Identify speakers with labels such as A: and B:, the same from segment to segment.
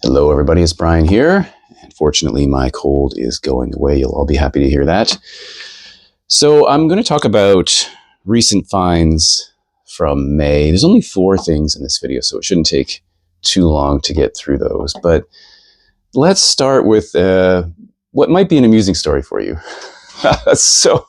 A: Hello, everybody. It's Brian here. And fortunately, my cold is going away. You'll all be happy to hear that. So I'm going to talk about recent finds from May. There's only 4 things in this video, so it shouldn't take too long to get through those. But let's start with what might be an amusing story for you. So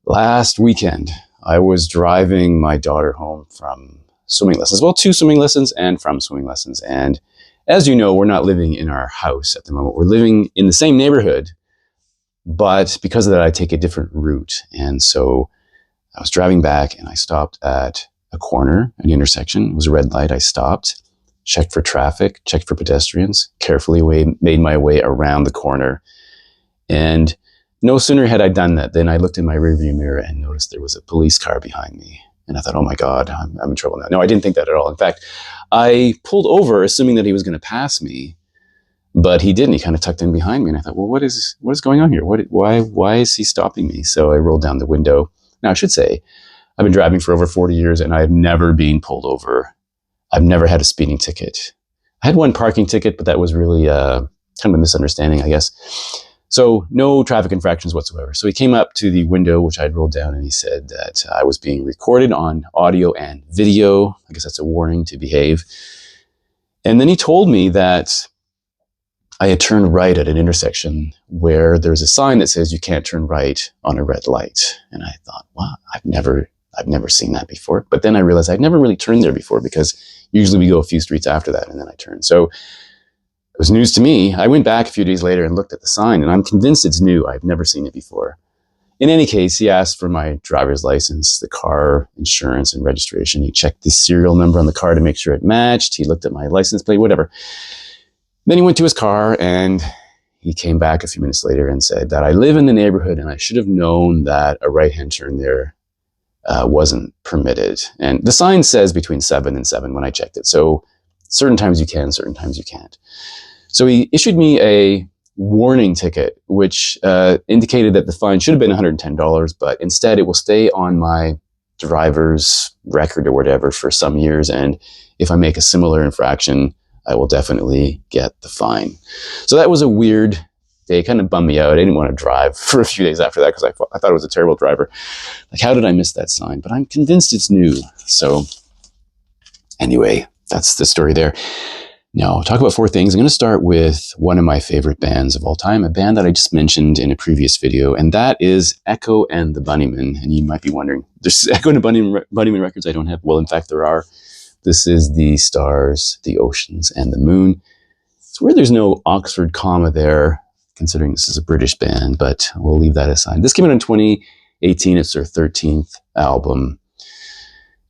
A: last weekend, I was driving my daughter home from swimming lessons. Well, 2 swimming lessons and from swimming lessons. And as you know, we're not living in our house at the moment. We're living in the same neighborhood, but because of that, I take a different route. And so I was driving back and I stopped at a corner, an intersection. It was a red light. I stopped, checked for traffic, checked for pedestrians, carefully made my way around the corner. And no sooner had I done that than I looked in my rearview mirror and noticed there was a police car behind me. And I thought, oh my God, I'm in trouble now. No, I didn't think that at all. In fact, I pulled over assuming that he was going to pass me, but he didn't. He kind of tucked in behind me. And I thought, well, what is going on here? Why is he stopping me? So I rolled down the window. Now, I should say, I've been driving for over 40 years and I've never been pulled over. I've never had a speeding ticket. I had one parking ticket, but that was really kind of a misunderstanding, I guess. So no traffic infractions whatsoever. So he came up to the window, which I'd rolled down, and he said that I was being recorded on audio and video. I guess that's a warning to behave. And then he told me that I had turned right at an intersection where there's a sign that says you can't turn right on a red light. And I thought, wow, I've never seen that before. But then I realized I'd never really turned there before because usually we go a few streets after that and then I turn. So it was news to me. I went back a few days later and looked at the sign, and I'm convinced it's new. I've never seen it before. In any case, he asked for my driver's license, the car insurance and registration. He checked the serial number on the car to make sure it matched. He looked at my license plate, whatever. Then he went to his car and he came back a few minutes later and said that I live in the neighborhood and I should have known that a right-hand turn there wasn't permitted. And the sign says between 7 and 7 when I checked it. So certain times you can, certain times you can't. So he issued me a warning ticket, which indicated that the fine should have been $110, but instead it will stay on my driver's record or whatever for some years. And if I make a similar infraction, I will definitely get the fine. So that was a weird day, kind of bummed me out. I didn't want to drive for a few days after that because I thought it was a terrible driver. Like, how did I miss that sign? But I'm convinced it's new. So anyway, that's the story there. Now, talk about 4 things. I'm going to start with one of my favorite bands of all time, a band that I just mentioned in a previous video, and that is Echo and the Bunnymen. And you might be wondering, there's Echo and the Bunnymen records I don't have. Well, in fact, there are. This is the stars, the oceans, and the moon. It's where there's no Oxford comma there, considering this is a British band, but we'll leave that aside. This came out in 2018. It's their 13th album.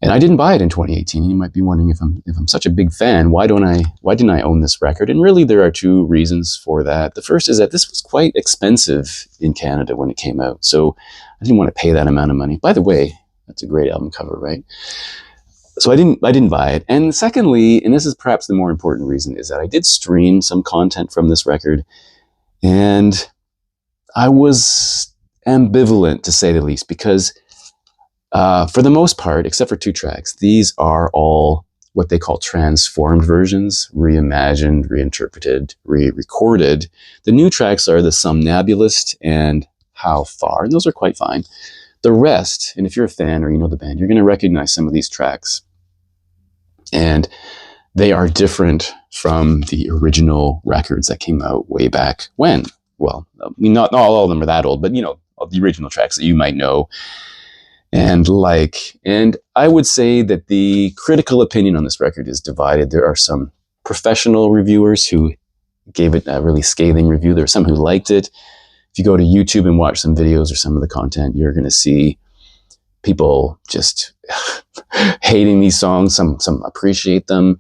A: And I didn't buy it in 2018. You might be wondering, if I'm such a big fan, why didn't I own this record? And really there are 2 reasons for that. The first is that this was quite expensive in Canada when it came out. So I didn't want to pay that amount of money. By the way, that's a great album cover, right? So I didn't buy it. And secondly, and this is perhaps the more important reason, is that I did stream some content from this record and I was ambivalent, to say the least, because for the most part, except for 2 tracks, these are all what they call transformed versions, reimagined, reinterpreted, re-recorded. The new tracks are The Somnambulist and How Far, and those are quite fine. The rest, and if you're a fan or you know the band, you're going to recognize some of these tracks. And they are different from the original records that came out way back when. Well, I mean, not all of them are that old, but, you know, the original tracks that you might know and like. And I would say that the critical opinion on this record is divided. There are some professional reviewers who gave it a really scathing review. There are some who liked it. If you go to YouTube and watch some videos or some of the content, you're going to see people just hating these songs. Some appreciate them.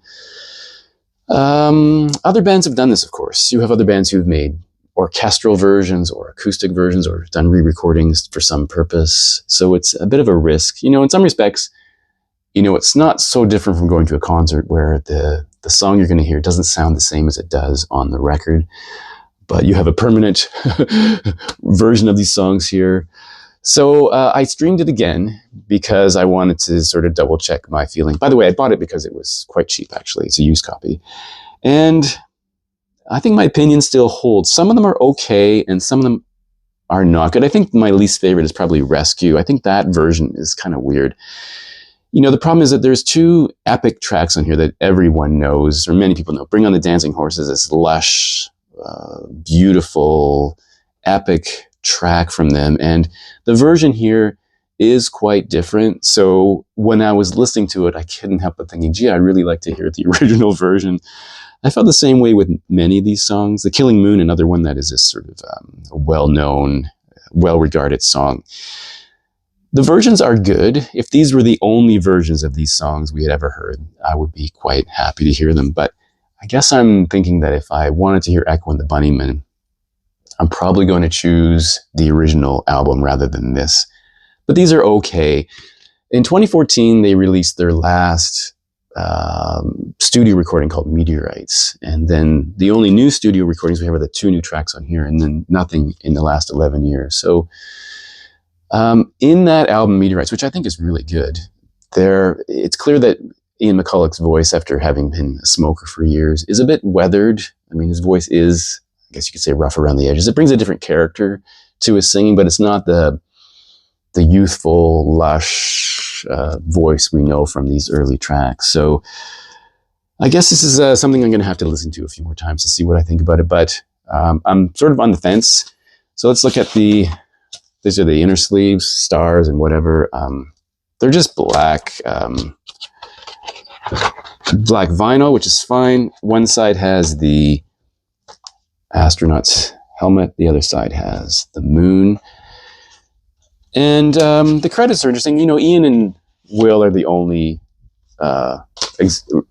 A: Other bands have done this, of course. You have other bands who've made orchestral versions or acoustic versions or done re-recordings for some purpose. So it's a bit of a risk. You know, in some respects, you know, it's not so different from going to a concert where the song you're going to hear doesn't sound the same as it does on the record. But you have a permanent version of these songs here. So I streamed it again because I wanted to sort of double check my feeling. By the way, I bought it because it was quite cheap, actually. It's a used copy. And I think my opinion still holds. Some of them are okay, and some of them are not good. I think my least favorite is probably Rescue. I think that version is kind of weird. You know, the problem is that there's two epic tracks on here that everyone knows, or many people know. Bring on the Dancing Horses, this lush, beautiful, epic track from them. And the version here is quite different. So when I was listening to it, I couldn't help but thinking, gee, I really like to hear the original version. I felt the same way with many of these songs. The Killing Moon, another one that is a sort of a well-known, well-regarded song. The versions are good. If these were the only versions of these songs we had ever heard, I would be quite happy to hear them. But I guess I'm thinking that if I wanted to hear Echo and the Bunnymen, I'm probably going to choose the original album rather than this. But these are okay. In 2014, they released their last studio recording called Meteorites. And then the only new studio recordings we have are the two new tracks on here, and then nothing in the last 11 years. So in that album, Meteorites, which I think is really good, it's clear that Ian McCulloch's voice, after having been a smoker for years, is a bit weathered. I mean, his voice is, I guess you could say, rough around the edges. It brings a different character to his singing, but it's not the youthful, lush voice we know from these early tracks. So I guess this is something I'm going to have to listen to a few more times to see what I think about it. But I'm sort of on the fence. So let's look at these are the inner sleeves, stars, and whatever. They're just black. Black vinyl, which is fine. One side has the astronaut's helmet. The other side has the moon. And the credits are interesting. You know, Ian and Will are the only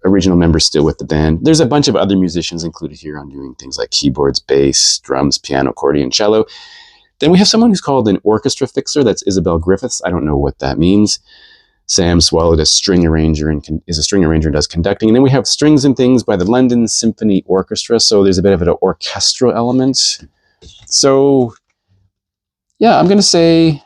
A: original members still with the band. There's a bunch of other musicians included here on doing things like keyboards, bass, drums, piano, accordion, cello. Then we have someone who's called an orchestra fixer. That's Isabel Griffiths. I don't know what that means. Sam Swallowed, a string arranger, is a string arranger and does conducting. And then we have Strings and Things by the London Symphony Orchestra. So there's a bit of an orchestral element. So yeah, I'm going to say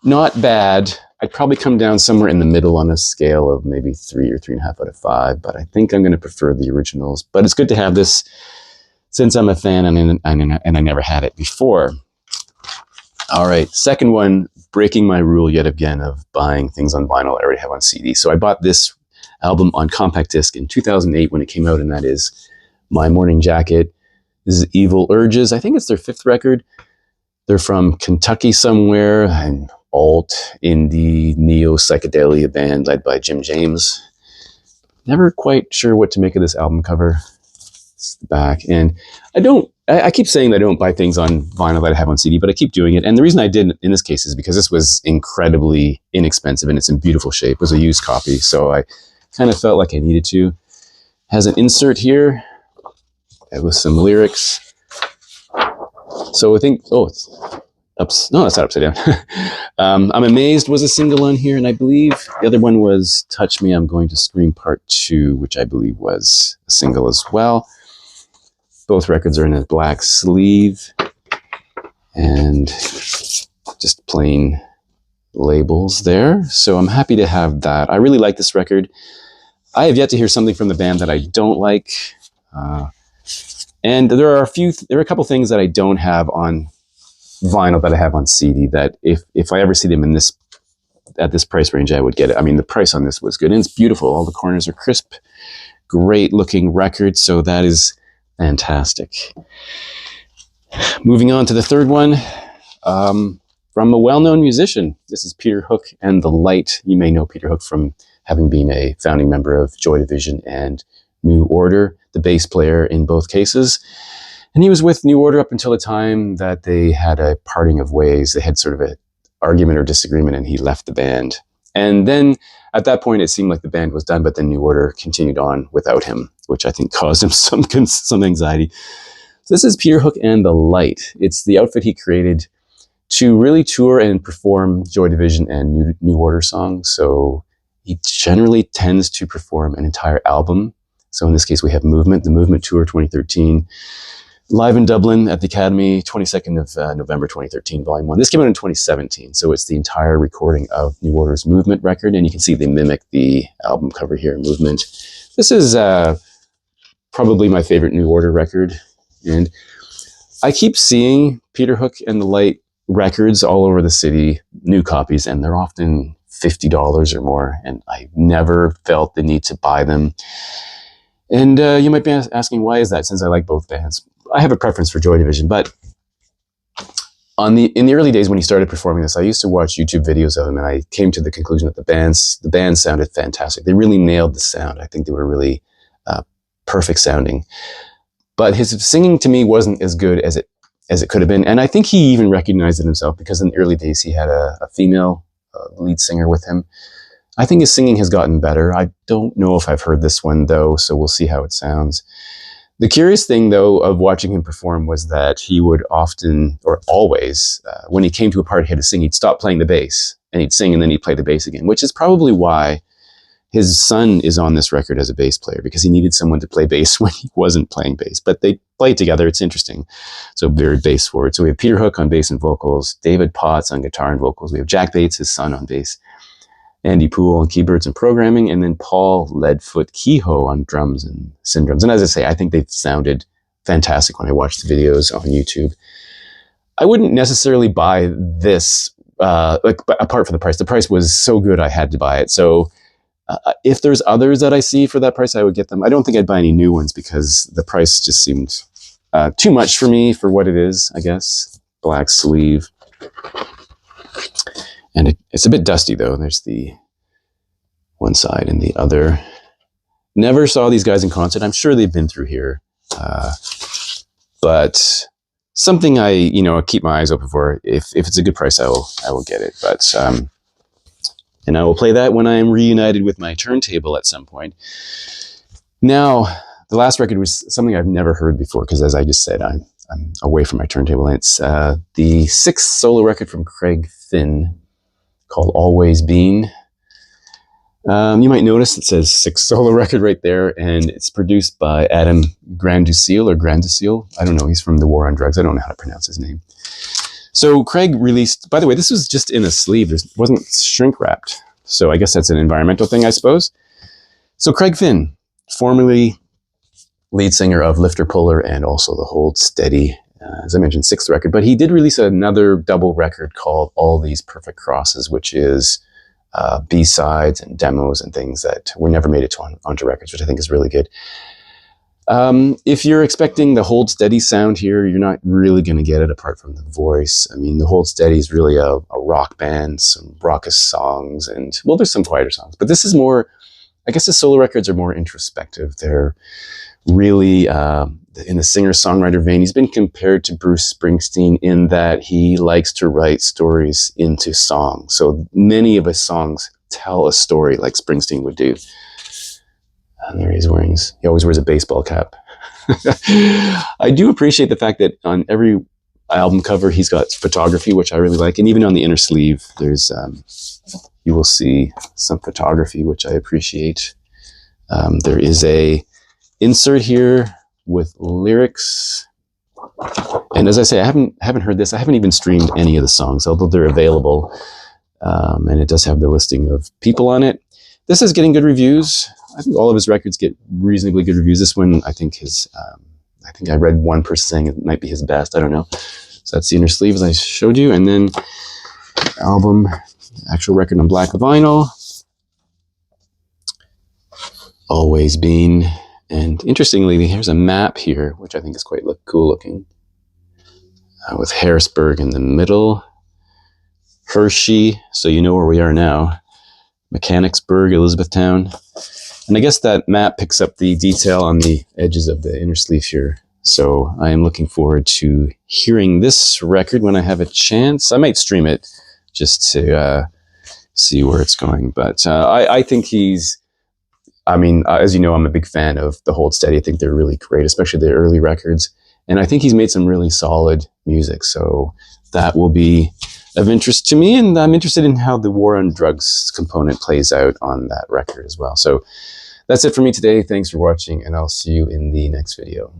A: not bad. I'd probably come down somewhere in the middle on a scale of maybe 3 or 3.5 out of 5. But I think I'm going to prefer the originals. But it's good to have this since I'm a fan and I never had it before. All right, second one, breaking my rule yet again of buying things on vinyl I already have on CD. So I bought this album on compact disc in 2008 when it came out, and that is My Morning Jacket. This is Evil Urges. I think it's their 5th record. They're from Kentucky somewhere, an alt, indie, neo-psychedelia band led by Jim James. Never quite sure what to make of this album cover. It's the back, and I keep saying that I don't buy things on vinyl that I have on CD, but I keep doing it. And the reason I did in this case is because this was incredibly inexpensive and it's in beautiful shape. It was a used copy, so I kind of felt like I needed to. Has an insert here with some lyrics. So I think, it's no, that's not upside down. I'm Amazed was a single on here, and I believe the other one was Touch Me, I'm Going to Scream Part 2, which I believe was a single as well. Both records are in a black sleeve and just plain labels there. So I'm happy to have that. I really like this record. I have yet to hear something from the band that I don't like. And there are a couple things that I don't have on vinyl that I have on CD that if I ever see them at this price range, I would get it. I mean, the price on this was good, and it's beautiful. All the corners are crisp, great looking record. So that is fantastic. Moving on to the third one, from a well-known musician. This is Peter Hook and the Light. You may know Peter Hook from having been a founding member of Joy Division and New Order, the bass player in both cases. And he was with New Order up until the time that they had a parting of ways. They had sort of an argument or disagreement, and he left the band. And then at that point, it seemed like the band was done, but then New Order continued on without him, which I think caused him some anxiety. So this is Peter Hook and the Light. It's the outfit he created to really tour and perform Joy Division and New Order songs. So he generally tends to perform an entire album. So in this case, we have Movement, the Movement Tour 2013, live in Dublin at the Academy, 22nd of November 2013, Volume 1. This came out in 2017, so it's the entire recording of New Order's Movement record, and you can see they mimic the album cover here, Movement. This is probably my favorite New Order record. And I keep seeing Peter Hook and the Light records all over the city, new copies, and they're often $50 or more. And I never felt the need to buy them. And you might be asking, why is that, since I like both bands? I have a preference for Joy Division, but in the early days when he started performing this, I used to watch YouTube videos of him, and I came to the conclusion that the band sounded fantastic. They really nailed the sound. I think they were really perfect sounding. But his singing to me wasn't as good as it could have been, and I think he even recognized it himself, because in the early days he had a female lead singer with him. I think his singing has gotten better. I don't know if I've heard this one though, so we'll see how it sounds. The curious thing, though, of watching him perform was that he would often, or always, when he came to a part he had to sing, he'd stop playing the bass, and he'd sing, and then he'd play the bass again, which is probably why his son is on this record as a bass player, because he needed someone to play bass when he wasn't playing bass. But they play together. It's interesting. So very bass forward. So we have Peter Hook on bass and vocals, David Potts on guitar and vocals. We have Jack Bates, his son, on bass, Andy Poole on keyboards and programming, and then Paul Leadfoot Kehoe on drums and syndrums. And as I say, I think they've sounded fantastic when I watched the videos on YouTube. I wouldn't necessarily buy this, apart from the price. The price was so good I had to buy it. So if there's others that I see for that price, I would get them. I don't think I'd buy any new ones, because the price just seemed too much for me for what it is, I guess. Black sleeve. And it's a bit dusty, though. There's the one side and the other. Never saw these guys in concert. I'm sure they've been through here. But something I keep my eyes open for. If it's a good price, I will get it. But and I will play that when I am reunited with my turntable at some point. Now, the last record was something I've never heard before, because as I just said, I'm away from my turntable. And it's the sixth solo record from Craig Finn, called Always Been. You might notice it says sixth solo record right there, and it's produced by Adam Granduciel. I don't know, he's from The War on Drugs. I don't know how to pronounce his name. So Craig released, by the way, this was just in a sleeve. It wasn't shrink wrapped. So I guess that's an environmental thing, I suppose. So Craig Finn, formerly lead singer of Lifter Puller and also the Hold Steady, as I mentioned, sixth record, but he did release another double record called All These Perfect Crosses, which is B-sides and demos and things that were never made it onto records, which I think is really good. If you're expecting the Hold Steady sound here, you're not really going to get it apart from the voice. I mean, the Hold Steady is really a rock band, some raucous songs, and, well, there's some quieter songs, but this is more, I guess the solo records are more introspective. They're really in the singer-songwriter vein. He's been compared to Bruce Springsteen in that he likes to write stories into songs. So many of his songs tell a story like Springsteen would do. And there he always wears a baseball cap. I do appreciate the fact that on every album cover he's got photography, which I really like. And even on the inner sleeve, there's you will see some photography, which I appreciate. There is a insert here with lyrics, and as I say, I haven't heard this. I haven't even streamed any of the songs, although they're available, and it does have the listing of people on it. This is getting good reviews. I think all of his records get reasonably good reviews. This one, I think I read one person saying it might be his best. I don't know. So that's the inner sleeve, as I showed you, and then album, actual record on black vinyl. Always Been. And interestingly, here's a map here, which I think is quite cool looking, with Harrisburg in the middle, Hershey, so you know where we are now, Mechanicsburg, Elizabethtown. And I guess that map picks up the detail on the edges of the inner sleeve here. So I am looking forward to hearing this record when I have a chance. I might stream it just to see where it's going. But I think as you know, I'm a big fan of the Hold Steady. I think they're really great, especially the early records. And I think he's made some really solid music. So that will be of interest to me. And I'm interested in how the War on Drugs component plays out on that record as well. So that's it for me today. Thanks for watching, and I'll see you in the next video.